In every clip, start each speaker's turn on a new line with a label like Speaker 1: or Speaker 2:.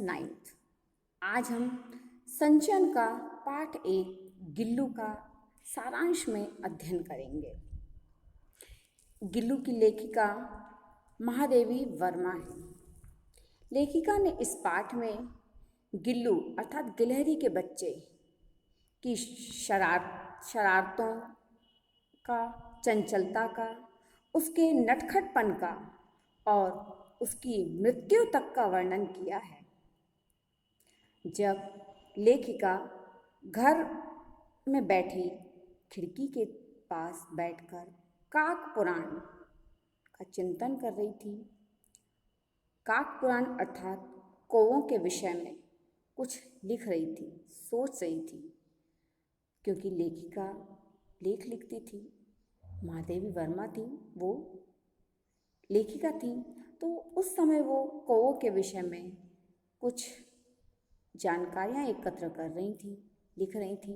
Speaker 1: 9th। आज हम संचयन का पाठ 1 गिल्लू का सारांश में अध्ययन करेंगे। गिल्लू की लेखिका महादेवी वर्मा है। लेखिका ने इस पाठ में गिल्लू अर्थात गिलहरी के बच्चे की शरारतों का, चंचलता का, उसके नटखटपन का और उसकी मृत्यु तक का वर्णन किया है। जब लेखिका घर में बैठी खिड़की के पास बैठकर काक पुराण का चिंतन कर रही थी, काक पुराण अर्थात कौवों के विषय में कुछ लिख रही थी, सोच रही थी, क्योंकि लेखिका लेख लिखती थी। महादेवी वर्मा थी, वो लेखिका थी, तो उस समय वो कौवों के विषय में कुछ जानकारियाँ एकत्र कर रही थी, लिख रही थी।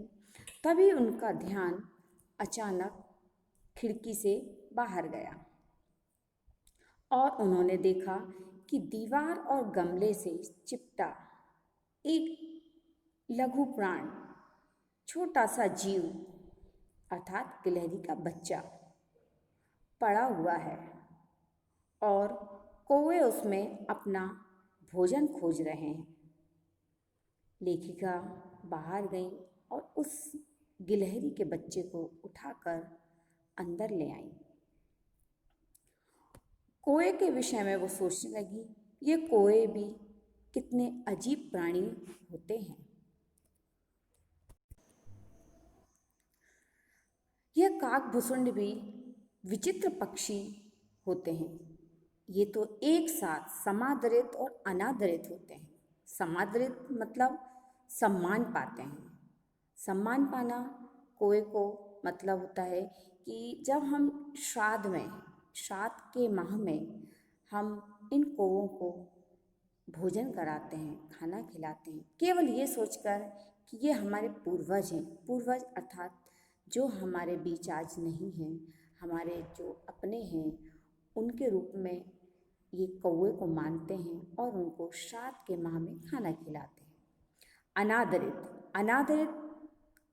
Speaker 1: तभी उनका ध्यान अचानक खिड़की से बाहर गया और उन्होंने देखा कि दीवार और गमले से चिपटा एक लघु प्राण, छोटा सा जीव अर्थात गिलहरी का बच्चा पड़ा हुआ है और कौवे उसमें अपना भोजन खोज रहे हैं। लेखिका बाहर गई और उस गिलहरी के बच्चे को उठाकर अंदर ले आई। कौवे के विषय में वो सोचने लगी, ये कौवे भी कितने अजीब प्राणी होते हैं। यह काकभुसुंड भी विचित्र पक्षी होते हैं। ये तो एक साथ समादरित और अनादरित होते हैं। समादरित मतलब सम्मान पाते हैं। सम्मान पाना कौवे को मतलब होता है कि जब हम श्राद्ध के माह में हम इन कौवों को भोजन कराते हैं, खाना खिलाते हैं, केवल ये सोचकर कि ये हमारे पूर्वज हैं। पूर्वज अर्थात जो हमारे बीच आज नहीं हैं, हमारे जो अपने हैं, उनके रूप में ये कौवे को मानते हैं और उनको श्राद्ध के माह में खाना खिलाते हैं। अनादरित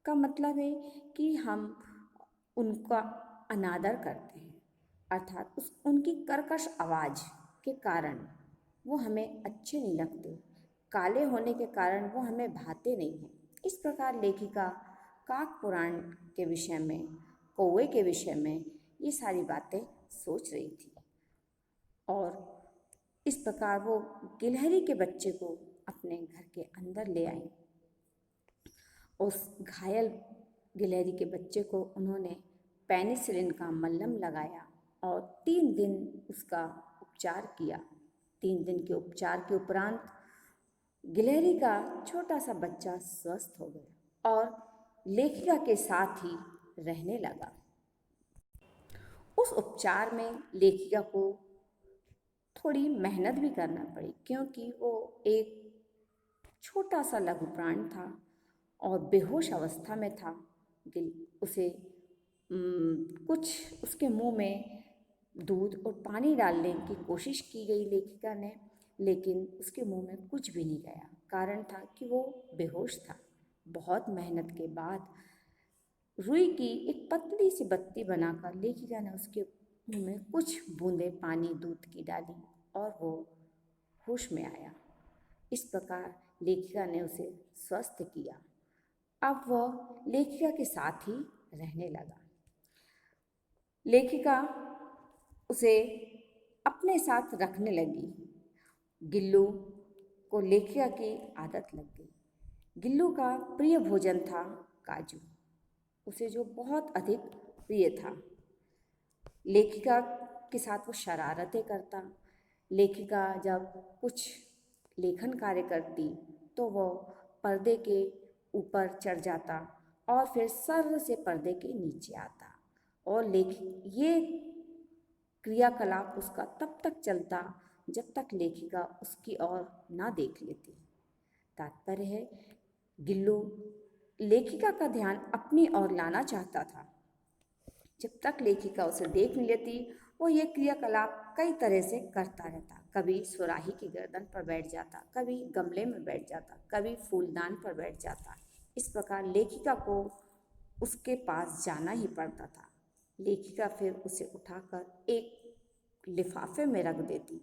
Speaker 1: का मतलब है कि हम उनका अनादर करते हैं, अर्थात उनकी कर्कश आवाज़ के कारण वो हमें अच्छे नहीं लगते, काले होने के कारण वो हमें भाते नहीं हैं। इस प्रकार लेखिका काक पुराण के विषय में, कौवे के विषय में ये सारी बातें सोच रही थी और इस प्रकार वो गिलहरी के बच्चे को अपने घर के अंदर ले आई। उस घायल गिलहरी के बच्चे को उन्होंने पेनिसिलिन का मलहम लगाया और 3 दिन उसका उपचार किया। 3 दिन के उपचार के उपरांत गिलहरी का छोटा सा बच्चा स्वस्थ हो गया और लेखिका के साथ ही रहने लगा। उस उपचार में लेखिका को थोड़ी मेहनत भी करना पड़ी, क्योंकि वो एक छोटा सा लघु प्राण था और बेहोश अवस्था में था। उसे कुछ उसके मुंह में दूध और पानी डालने की कोशिश की गई लेखिका ने, लेकिन उसके मुंह में कुछ भी नहीं गया। कारण था कि वो बेहोश था। बहुत मेहनत के बाद रुई की एक पतली सी बत्ती बनाकर लेखिका ने उसके मुंह में कुछ बूंदें पानी दूध की डाली और वो होश में आया। इस प्रकार लेखिका ने उसे स्वस्थ किया। अब वह लेखिका के साथ ही रहने लगा। लेखिका उसे अपने साथ रखने लगी। गिल्लू को लेखिका की आदत लग गई। गिल्लू का प्रिय भोजन था काजू, उसे जो बहुत अधिक प्रिय था। लेखिका के साथ वो शरारतें करता। लेखिका जब कुछ लेखन कार्य करती तो वो पर्दे के ऊपर चढ़ जाता और फिर सर से पर्दे के नीचे आता और ये क्रियाकलाप उसका तब तक चलता जब तक लेखिका उसकी ओर ना देख लेती। तात्पर्य है, गिल्लू लेखिका का ध्यान अपनी ओर लाना चाहता था। जब तक लेखिका उसे देख नहीं लेती वो ये क्रियाकलाप कई तरह से करता रहता। कभी सुराही की गर्दन पर बैठ जाता, कभी गमले में बैठ जाता, कभी फूलदान पर बैठ जाता। इस प्रकार लेखिका को उसके पास जाना ही पड़ता था। लेखिका फिर उसे उठाकर एक लिफाफे में रख देती,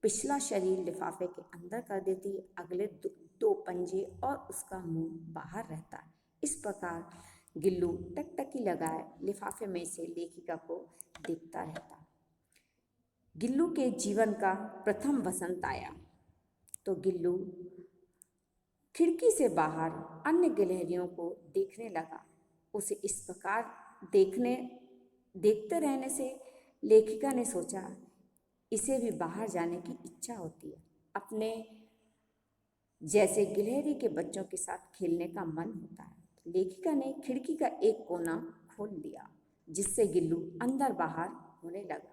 Speaker 1: पिछला शरीर लिफाफे के अंदर कर देती, अगले दो पंजे और उसका मुंह बाहर रहता। इस प्रकार गिल्लू टकटकी लगाए लिफाफे में से लेखिका को देखता रहता। गिल्लू के जीवन का प्रथम वसंत आया तो गिल्लू खिड़की से बाहर अन्य गिलहरियों को देखने लगा। उसे इस प्रकार देखते रहने से लेखिका ने सोचा, इसे भी बाहर जाने की इच्छा होती है, अपने जैसे गिलहरी के बच्चों के साथ खेलने का मन होता है। लेखिका ने खिड़की का एक कोना खोल दिया, जिससे गिल्लू अंदर बाहर होने लगा।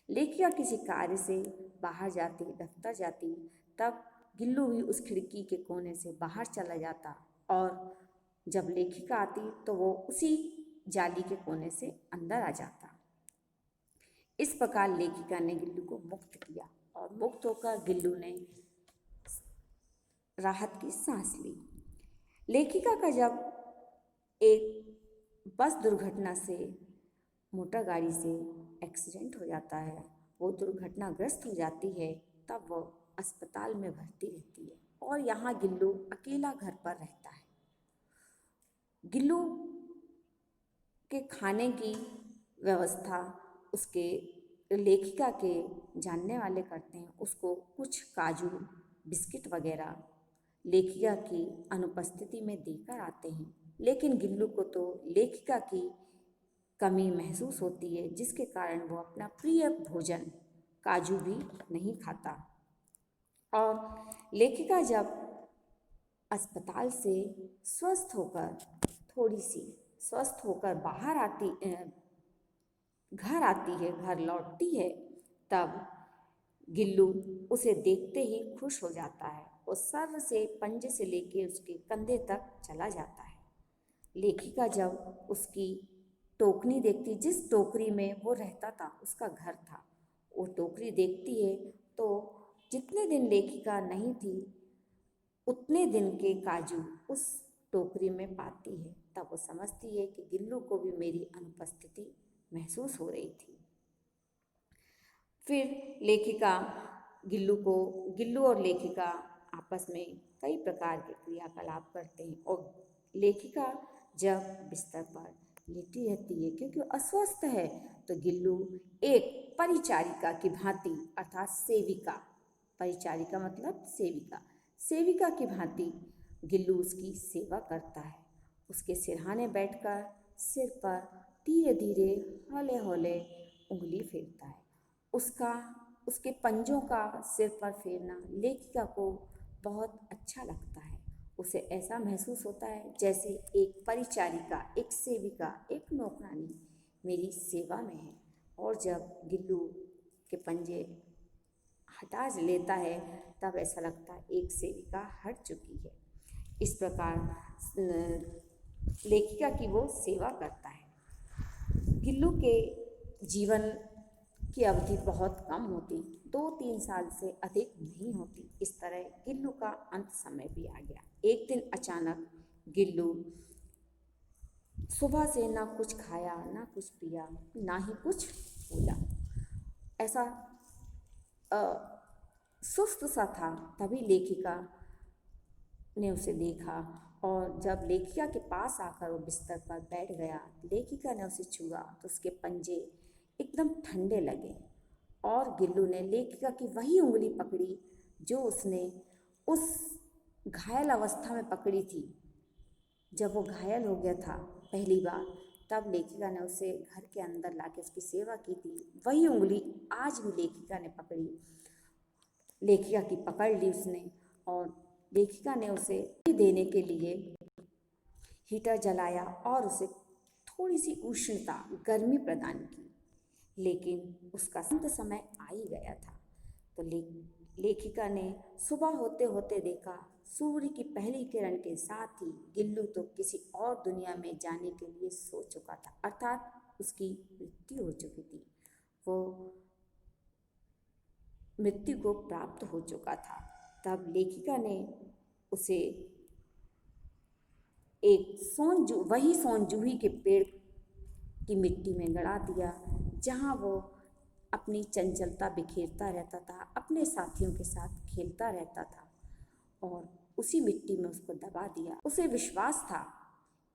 Speaker 1: लेखिका किसी कार्य से बाहर जाती, दफ्तर जाती, तब गिल्लू भी उस खिड़की के कोने से बाहर चला जाता और जब लेखिका आती तो वो उसी जाली के कोने से अंदर आ जाता। इस प्रकार लेखिका ने गिल्लू को मुक्त किया और मुक्त होकर गिल्लू ने राहत की सांस ली। लेखिका का जब एक बस दुर्घटना से, मोटर गाड़ी से एक्सीडेंट हो जाता है, वो दुर्घटनाग्रस्त हो जाती है, तब वो अस्पताल में भर्ती रहती है और यहाँ गिल्लू अकेला घर पर रहता है। गिल्लू के खाने की व्यवस्था उसके लेखिका के जानने वाले करते हैं। उसको कुछ काजू, बिस्किट वगैरह लेखिका की अनुपस्थिति में देकर आते हैं, लेकिन गिल्लू को तो लेखिका की कमी महसूस होती है, जिसके कारण वो अपना प्रिय भोजन काजू भी नहीं खाता। और लेखिका जब अस्पताल से थोड़ी सी स्वस्थ होकर घर आती है, घर लौटती है, तब गिल्लू उसे देखते ही खुश हो जाता है और सर से पंजे से लेके उसके कंधे तक चला जाता है। लेखिका जब उसकी टोकरी देखती, जिस टोकरी में वो रहता था, उसका घर था, वो टोकरी देखती है तो जितने दिन लेखिका नहीं थी उतने दिन के काजू उस टोकरी में पाती है। तब वो समझती है कि गिल्लू को भी मेरी अनुपस्थिति महसूस हो रही थी। फिर गिल्लू और लेखिका आपस में कई प्रकार के क्रियाकलाप करते हैं और लेखिका जब बिस्तर पर लेटी रहती है क्योंकि अस्वस्थ है, तो गिल्लू एक परिचारिका की भांति अर्थात सेविका, परिचारिका मतलब सेविका की भांति गिल्लू उसकी सेवा करता है। उसके सिरहाने बैठकर सिर पर धीरे धीरे हौले हौले उंगली फेरता है। उसके पंजों का सिर पर फेरना लेखिका को बहुत अच्छा लगता है। उसे ऐसा महसूस होता है जैसे एक परिचारिका, एक सेविका, एक नौकरानी मेरी सेवा में है। और जब गिल्लू के पंजे हटा लेता है तब ऐसा लगता है एक सेविका हट चुकी है। इस प्रकार लेखिका की वो सेवा करता है। गिल्लू के जीवन की अवधि बहुत कम होती, 2-3 साल से अधिक नहीं होती। इस तरह गिल्लू का अंत समय भी आ गया। एक दिन अचानक गिल्लू सुबह से ना कुछ खाया, ना कुछ पिया, ना ही कुछ बोला, ऐसा सुस्त सा था। तभी लेखिका ने उसे देखा और जब लेखिका के पास आकर वो बिस्तर पर बैठ गया, लेखिका ने उसे छुआ तो उसके पंजे एकदम ठंडे लगे और गिल्लू ने लेखिका की वही उंगली पकड़ी जो उसने उस घायल अवस्था में पकड़ी थी जब वो घायल हो गया था पहली बार। तब लेखिका ने उसे घर के अंदर लाके उसकी सेवा की थी। वही उंगली आज भी लेखिका ने पकड़ी, लेखिका की पकड़ ली उसने और लेखिका ने उसे देने के लिए हीटर जलाया और उसे थोड़ी सी उष्णता, गर्मी प्रदान की। लेकिन उसका अंत समय आ ही गया था। तो लेखिका ने सुबह होते होते देखा, सूर्य की पहली किरण के साथ ही गिल्लू तो किसी और दुनिया में जाने के लिए सो चुका था, अर्थात उसकी मृत्यु हो चुकी थी। वो मृत्यु को प्राप्त हो चुका था। तब लेखिका ने उसे वही सोन जूही के पेड़ की मिट्टी में गड़ा दिया, जहाँ वो अपनी चंचलता बिखेरता रहता था, अपने साथियों के साथ खेलता रहता था, और उसी मिट्टी में उसको दबा दिया। उसे विश्वास था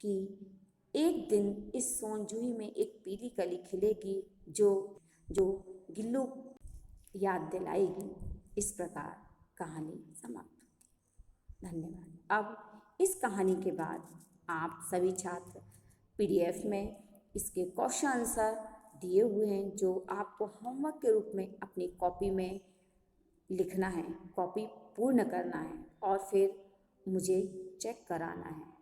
Speaker 1: कि एक दिन इस सोन जूही में एक पीली कली खिलेगी जो जो गिल्लू याद दिलाएगी। इस प्रकार कहानी समाप्त होती है। धन्यवाद। अब इस कहानी के बाद आप सभी छात्र PDF में इसके क्वेश्चन आंसर दिए हुए हैं, जो आपको होमवर्क के रूप में अपनी कॉपी में लिखना है, कॉपी पूर्ण करना है और फिर मुझे चेक कराना है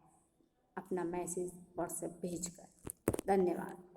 Speaker 1: अपना मैसेज व्हाट्सएप भेजकर। धन्यवाद।